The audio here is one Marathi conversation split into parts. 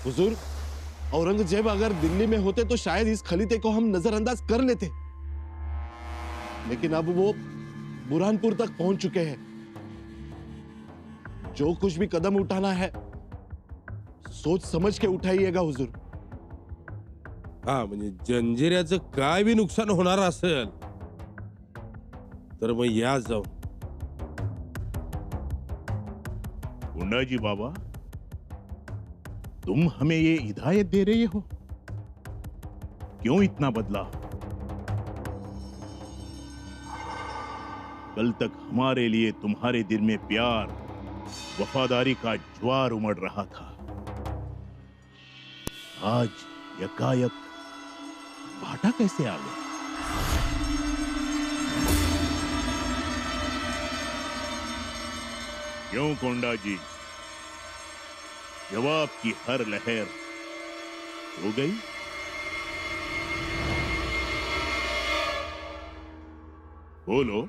हुजूर, औरंगजेब अगर दिल्ली में होते तो शायद इस खलीते को हम नजरअंदाज कर लेते, लेकिन अब वो बुरहानपुर तक पहुंच चुके हैं। जो कुछ भी कदम उठाना है सोच समझ के उठाइएगा हुजूर। हा, म्हणजे जंजिऱ्याचं काय बी नुकसान होणार असेल तर मग या जाऊ। गुंडाजी बाबा, तुम हमें ये हिदायत दे रहे हो? क्यों इतना बदला? कल तक हमारे लिए तुम्हारे दिल में प्यार, वफादारी का ज्वार उमड़ रहा था। आज यकायक भाटा कैसे आ गया? क्यों कोंडा जी, जवाब की हर लहर हो गई? बोलो,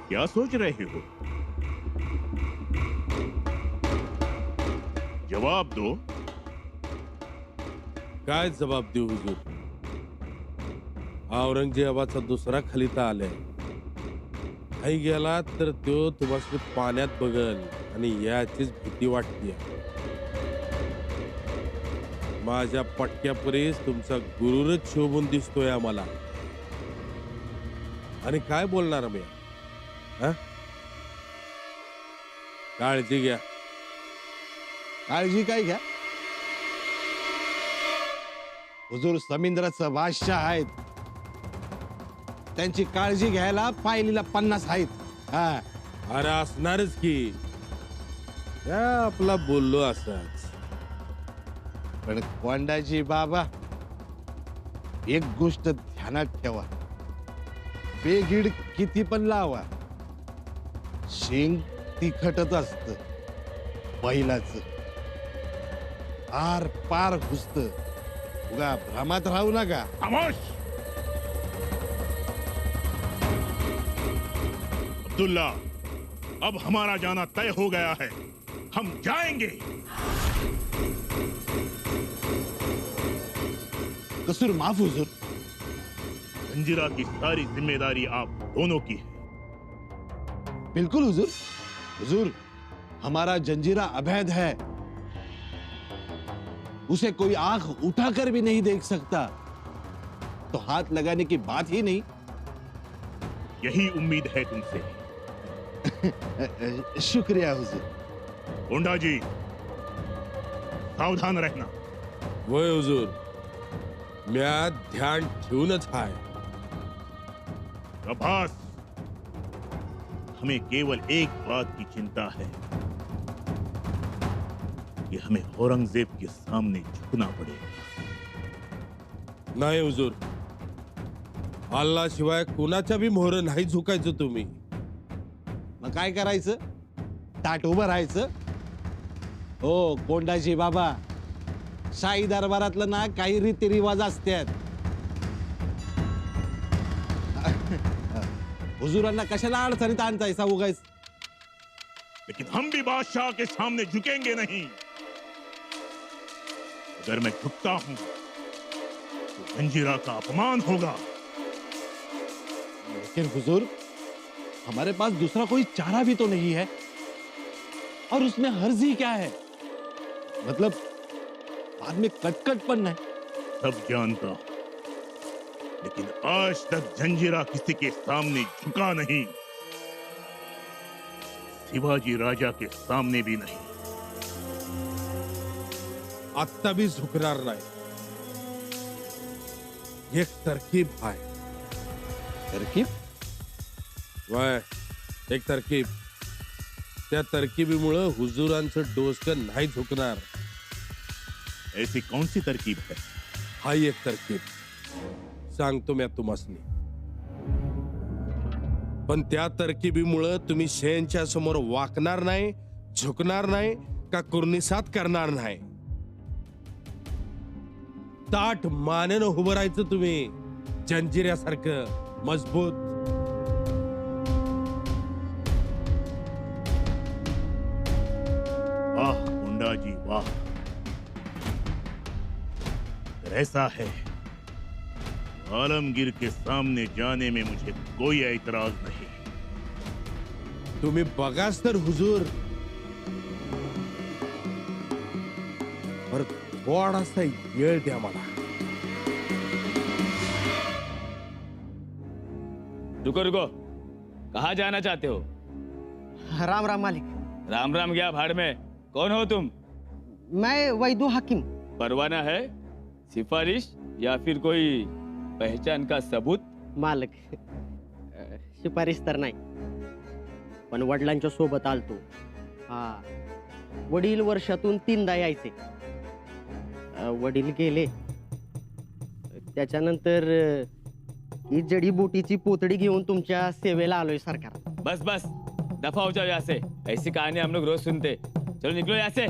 क्या सोच रहे हो? जवाब दो। काय जबाब देऊ हुजूर? औरंगजेबाचा दुसरा खलिता आलाय, काही गेला तर तो तुम्हाला पाण्यात बघल आणि याचीच भीती वाटते। माझ्या पटक्यापरीस तुमचा गुरुरच शोभून दिसतोय आम्हाला। आणि काय बोलणार मी? काळजी घ्या। काळजी काय घ्या हुजूर, समिंद्राचं बादशाह आहेत, त्यांची काळजी घ्यायला पायलीला 50 आहेत। हा, अरे असणारच की, या आपला बोललो असाच। पण कोंडाजी बाबा, एक गोष्ट ध्यानात ठेवा, बेगीड किती पण लावा, शेंग तिखटच असत, बैलाच आर पार घुसत। उगा भ्रमात राहू नका। खामोश! अब्दुल्ला, अब हमारा जाना तय हो गया है, हम जाएंगे। कसूर माफ हुजूर। जंजीरा की सारी जिम्मेदारी आप दोनों की है। बिल्कुल हुजूर। हुजूर, हमारा जंजीरा अवैध है, उसे कोई आंख उठाकर भी नहीं देख सकता, तो हाथ लगाने की बात ही नहीं। यही उम्मीद है तुमसे। शुक्रिया हुजूर। गोंडा जी, सावधान रहना। वय हुजूर, म्या ध्यान ठेवूनच आहे। प्रभास, हमें केवल एक बात की चिंता है कि हमें औरंगजेब के सामने झुकना पड़ेगा। नाही हुजूर, अल्ला शिवाय कुणाच्या बी मोहर नाही झुकायचं तुम्ही। मग काय करायचं? ताट उभं राहायचं? हो कोंडाजी बाबा, शाही दरबारातलं ना काही रीतिरिवाज असतात। हुजूरांना कशाला अडचणीत आणतायचा उगाच? लेकिन हम भी बादशाह के सामने झुकेंगे नहीं। अगर मैं झुकता हूं तो जंजीरा का अपमान होगा। लेकिन हुजूर, हमारे पास दूसरा कोई चारा भी तो नहीं है, और उसमें हर्जी क्या है? मतलब बाद में कटकटपन नहीं। सब जानता हूं, लेकिन आज तक जंजीरा किसी के सामने झुका नहीं, शिवाजी राजा के सामने भी नहीं। आत्ता बी झुकणार नाही। एक तरकीब आहे। तरकीब? वय, एक तरकीब। त्या तरकीबीमुळे हुजुरांचं डोसकं नाही झुकणार। ऐसी कौन सी तरकीब है? हाई एक तरकीब सांगतो मी तुम्हासनी, पण त्या तरकीबीमुळे तुम्ही शेंच्या समोर वाकणार नाही, झुकणार नाही, का कुर्निसात करणार नाही। ताठ मानेनं उभं राहायचं तुम्ही, जंजिऱ्यासारखं मजबूत। आह गुंडा जी, वाह, अगर ऐसा है आलमगीर के सामने जाने में मुझे कोई ऐतराज नहीं। तुम्ही बघाच तर हुजूर, पर थोडासा वेळ द्या मला. रुको रुको, कहाँ जाना चाहते हो? राम राम मालिक। राम राम गया भाड़ में। कौन हो तुम? मैं वैदू हाकिम। परवाना है, सिफारिश या फिर कोई पहचान का सबूत? मालक, शिफारिश तर नाही, पण वडिलांच्या सोबत आलतो. हा, वडील वर्षातून 3दा यायचे. वडील गेले त्याच्यानंतर ही जडीबुटीची पोतडी घेऊन तुमच्या सेवेला आलोय सरकार. बस बस, दफा हो जाओ यहाँ से। ऐसी कहानी हम लोग रोज सुनते। चलो निकलो यहाँ से।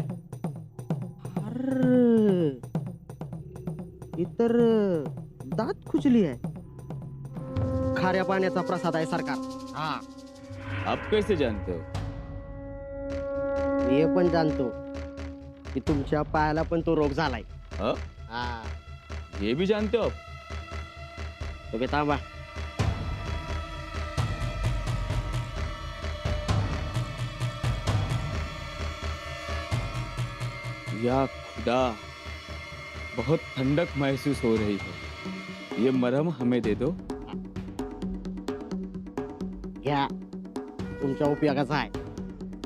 अरे, इतर दात खुजली आहे. खाऱ्या पाण्याचा प्रसाद आहे सरकार. हा, आप कैसे जानते हो? मी हे पण जाणतो की तुमच्या पायाला पण तो रोग झालाय. हाँ? हा, ये भी जानते हो? तुम्ही थांबा. या खुदा, बहुत ठंडक महसूस हो रही है। ये मरहम हमें दे दो। घ्या, तुमच्या उपयोगाचा आहे.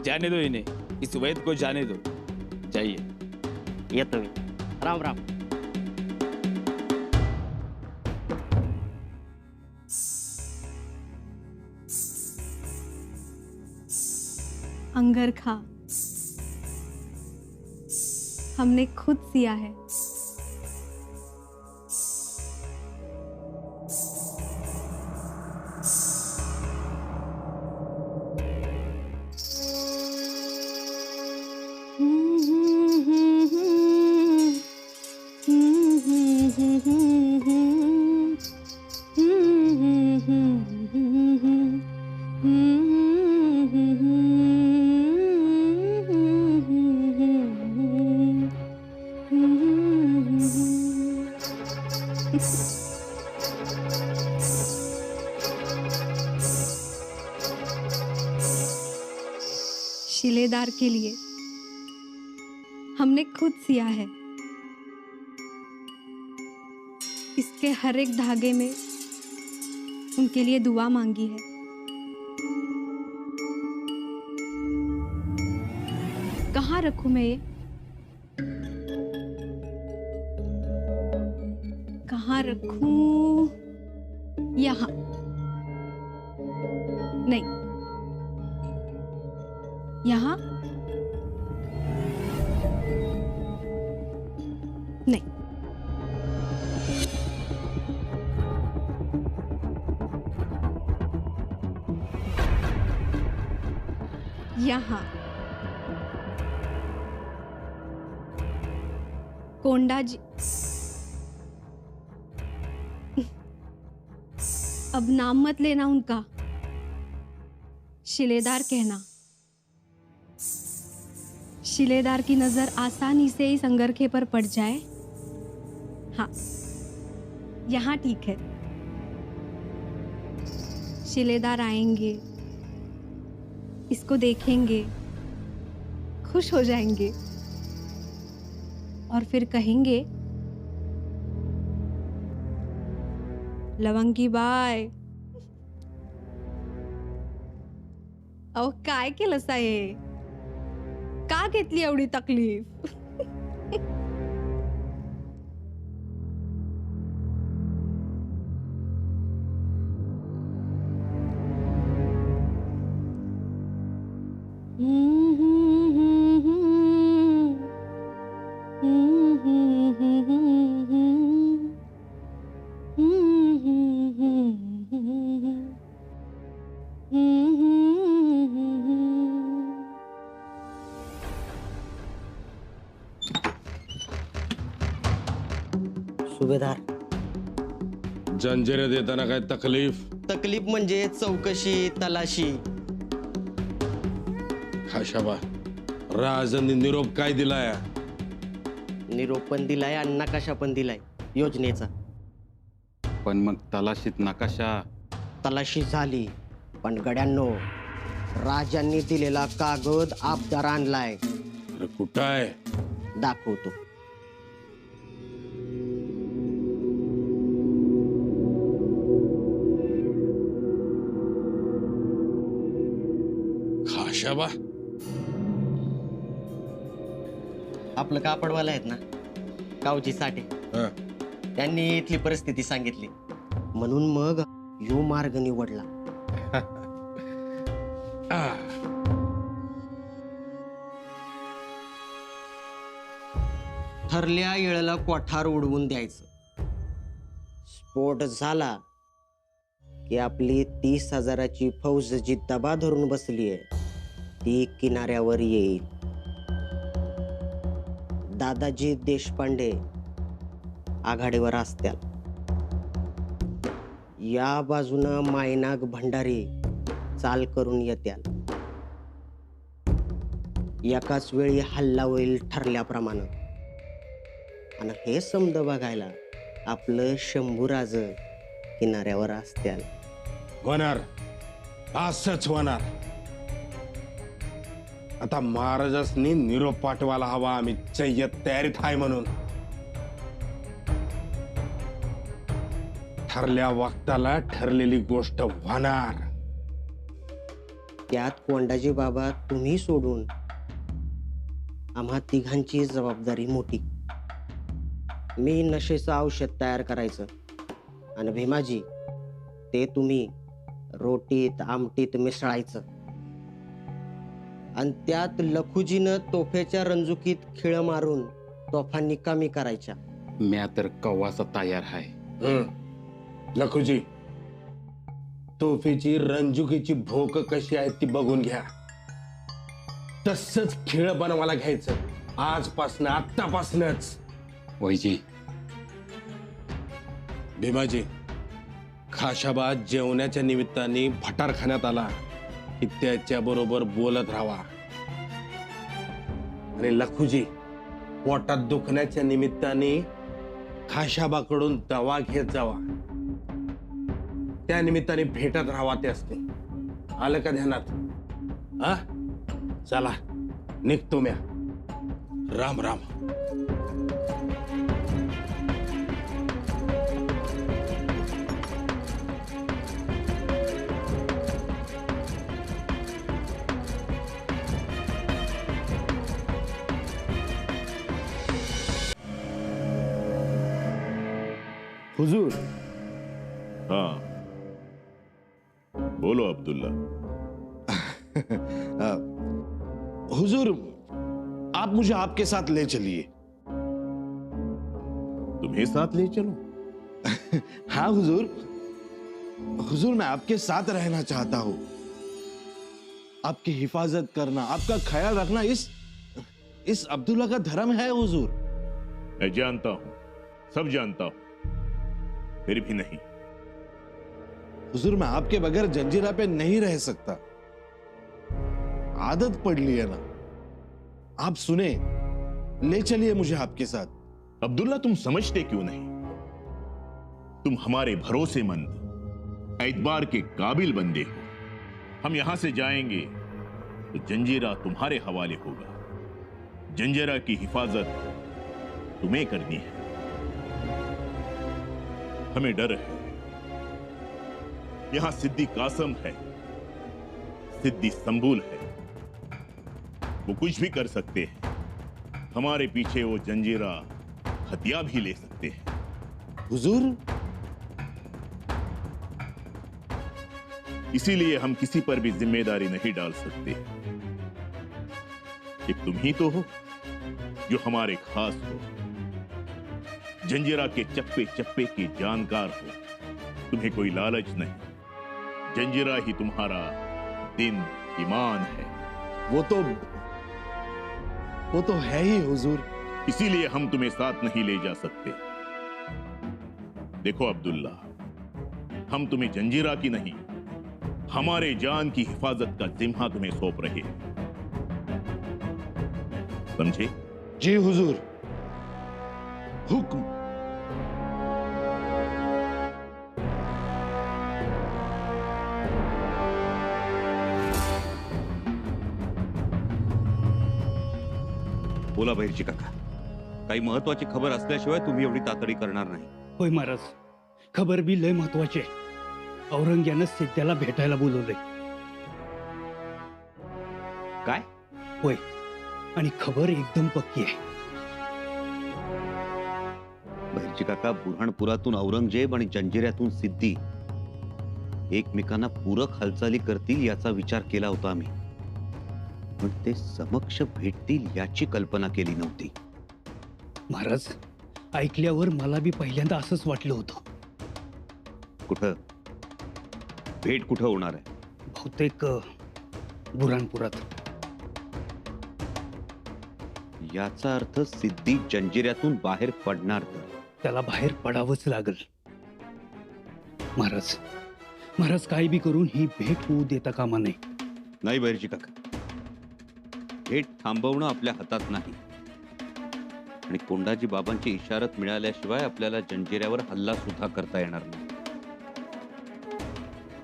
जाने दो इन्हें, इस वैद को जाने दो। जाइए। येतो मी. राम राम. अंगरखा हमने खुद सिया है। शिलेदार के लिए हमने खुद सिया है। इसके हर एक धागे में उनके लिए दुआ मांगी है। कहाँ रखूं मैं ये? कहाँ रखूं? यहाँ नहीं, यहाँ नहीं, यहाँ कोंडा जी। अब नाम मत लेना उनका, शिलेदार कहना। शिलेदार की नजर आसानी से इस अंगरखे पर पड़ जाए। हाँ, यहाँ ठीक है। शिलेदार आएंगे, इसको देखेंगे, खुश हो जाएंगे और फिर कहेंगे, लवंगी बाय, अहो काय केलं साहेब? का घेतली एवढी तकलीफ? सुभेदार, जंजिरे देताना काय तकलीफ? तकलीफ म्हणजे चौकशी, तलाशी. खाशाबा, राजांनी निरोप काय दिलाय? निरोप पण दिलाय आणि नकाशा पण दिलाय योजनेचा. पण मग तलाशीत नकाशा तलाशी झाली, पण गड्यांनो, राजांनी दिलेला कागद आबदार आणलाय. अरे कुठं आहे? दाखवतो. खाशाबा? आपलं कापडवाला आहेत ना, कावजी साठे, हं. त्यांनी इथली परिस्थिती सांगितली, म्हणून मग यो मार्ग निवडला. ठरल्या येळेला कोठार उडवून द्यायचं. स्फोट झाला की आपली 30,000ची फौज जी दबा धरून बसलीये ती किनाऱ्यावर येईल. दादाजी देशपांडे आघाडीवर असत्याल. या बाजूनं मायनाग भंडारी चाल करून येत्याल. एकाच वेळी हल्ला होईल ठरल्याप्रमाणे. आणि हे समद बघायला आपलं शंभूराज किनाऱ्यावर असत्याल. होणार, असंच होणार. आता महाराजांनी निरोप पाठवायला हवा आम्ही जय्यत तयारीत आहे म्हणून. ठरल्या वक्ताला ठरलेली गोष्ट होणार. त्यात कोंडाजी बाबा तुम्ही सोडून आम्हा तिघांची जबाबदारी मोठी. मी नशेचं औषध तयार करायचं आणि भीमाजी ते तुम्ही रोटीत आमटीत मिसळायचं. आणि त्यात लखुजीनं तोफेच्या रंजुकीत खिळ मारून तोफा निकामी करायच्या. म्या तर कव्वाचा तयार आहे. लखुजी, तोफीची रणजुकीची भोक कशी आहे ती बघून घ्या. तसंच खेळ बनवायला घ्यायचं आजपासनं, आत्तापासनच. वैजी, भीमाजी, खाशाबा जेवणाच्या निमित्ताने भटारखान्यात आला की त्याच्या बरोबर बोलत राहावा. आणि लखुजी, पोटात दुखण्याच्या निमित्ताने खाशाबाकडून दवा घेत जावा. त्या निमित्ताने भेटत राहावा त्यासने. आलं का ध्यानात? हा, चला निघतो म्या. राम राम. हुजूर, हाँ, बोलो अब्दुल्ला. हुजूर, आप मुझे आपके साथ ले चलिए. तुम्हें साथ ले चलो? हाँ हुजूर, हुजूर मैं आपके साथ रहना चाहता हूँ. आपकी हिफाजत करना, आपका ख्याल रखना इस अब्दुल्ला का धर्म है हुजूर. मैं जानता हूं, सब जानता हूं, फिर भी नहीं. हुजूर, मैं आपके बगैर जंजीरा पे नहीं रह सकता. आदत पड़ ली है ना. आप सुने, ले चलिए मुझे आपके साथ. अब्दुल्ला, तुम समझते क्यों नहीं? तुम हमारे भरोसेमंद, एतबार के काबिल बंदे हो. हम यहां से जाएंगे तो जंजीरा तुम्हारे हवाले होगा. जंजीरा की हिफाजत तुम्हें करनी है. हमें डर है. यहां सिद्दी कासम है, सिद्दी संबुल है. वो कुछ भी कर सकते हैं. हमारे पीछे वो जंजीरा हथिया भी ले सकते हैं. हुजूर, इसीलिए हम किसी पर भी जिम्मेदारी नहीं डाल सकते. एक तुम ही तो हो जो हमारे खास हो, जंजीरा के चप्पे चप्पे के जानकार हो. तुम्हें कोई लालच नहीं. जंजीरा ही तुम्हारा दिन ईमान है. वो तो है ही हुजूर. इसीलिए हम तुम्हें साथ नहीं ले जा सकते. देखो अब्दुल्ला, हम तुम्हें जंजीरा की नहीं, हमारे जान की हिफाजत का जिम्मा तुम्हें सौंप रहे हैं. समझे? जी हुजूर. हुक्म। बोला बहिर्जी काका, काही महत्वाची खबर असल्याशिवाय तुम्ही एवढी तातडी करणार नाही. होय महाराज, खबर बी लय महत्वाची आहे. औरंग्यानं सिद्ध्याला भेटायला बोलवलंय. काय? होय, आणि खबर एकदम पक्की आहे. बहिर्जी काका, बुऱ्हाणपुरातून औरंगजेब आणि जंजिऱ्यातून सिद्धी एकमेकांना पूरक हालचाली करतील याचा विचार केला होता आम्ही, पण ते समक्ष भेटतील याची कल्पना केली नव्हती. महाराज, ऐकल्यावर मला बी पहिल्यांदा असंच वाटलं होतं. कुठं भेट कुठं होणार आहे? बहुतेक बुऱ्हाणपुरात. याचा अर्थ सिद्धी जंजिऱ्यातून बाहेर पडणार तर त्याला बाहेर पडावंच लागल. महाराज, महाराज काही बी करून ही भेट होऊ देता कामा नये. नाही बहिर्जी काका, भेट थांबवणं आपल्या हातात नाही, आणि कोंडाजी बाबांची इशारत मिळाल्याशिवाय आपल्याला जंजिऱ्यावर हल्ला सुद्धा करता येणार नाही.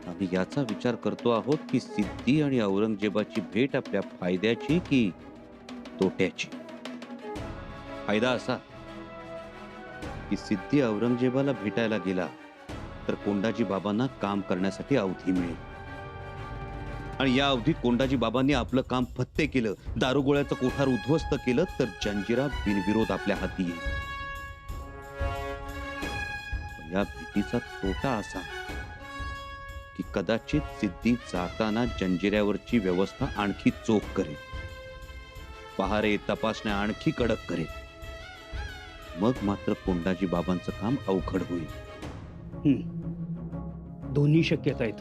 आम्ही याचा विचार करतो आहोत की सिद्धी आणि औरंगजेबाची भेट आपल्या फायद्याची की तोट्याची. फायदा असा की सिद्धी औरंगजेबाला भेटायला गेला तर कोंडाजी बाबांना काम करण्यासाठी अवधी मिळेल, आणि या अवधीत कोंडाजी बाबांनी आपलं काम फत्ते केलं, दारुगोळ्याचं कोठार उद्ध्वस्त केलं तर जंजिरा बिनविरोध आपल्या हाती येईल. या भेटीचा तोटा असा की कदाचित सिद्धी जाताना जंजिऱ्यावरची व्यवस्था आणखी चोख करेल, पहारे तपासण्या आणखी कडक करेल. मग मात्र कोंडाजी बाबांचं काम अवघड होईल. दोन्ही शक्यता आहेत,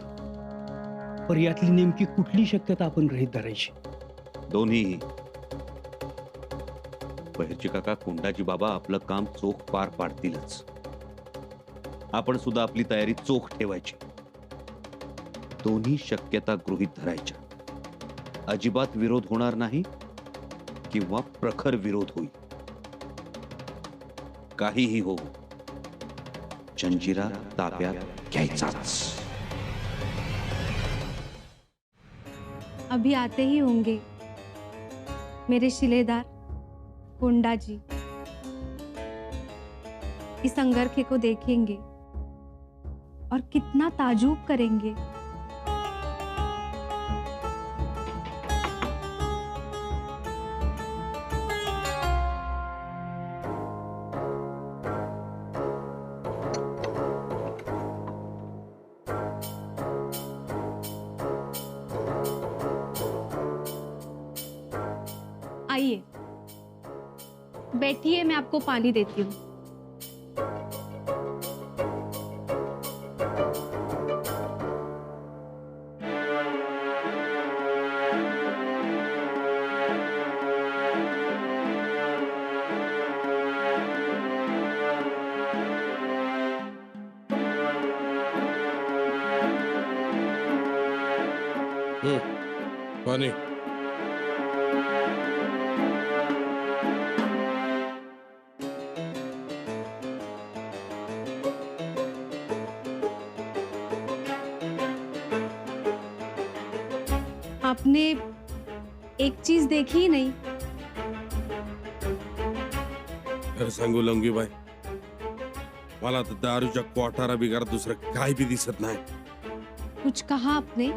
पण यातली नेमकी कुठली शक्यता आपण गृहीत धरायची? दोन्हीही. बहिर्जी काका, कोंडाजी बाबा आपलं काम चोख पार पाडतीलच. आपण सुद्धा आपली तयारी चोख ठेवायची. दोन्ही शक्यता गृहीत धरायच्या. अजिबात विरोध होणार नाही किंवा प्रखर विरोध होईल. काहीही हो, जंजिरा ताब्यात घ्यायचाच. अभी आते ही होंगे मेरे शिलेदार कोंडा जी. इस अंगरखे को देखेंगे और कितना ताजुब करेंगे. आइए बैठिए, मैं आपको पानी देती हूँ. पाणी. आपने एक चीज देखी ही नहीं. खरं सांगू लंगीबाई, मला तर दारूच्या कोठारा बिगार दुसरं काय बी दिसत नाही. कुछ कहा आपने?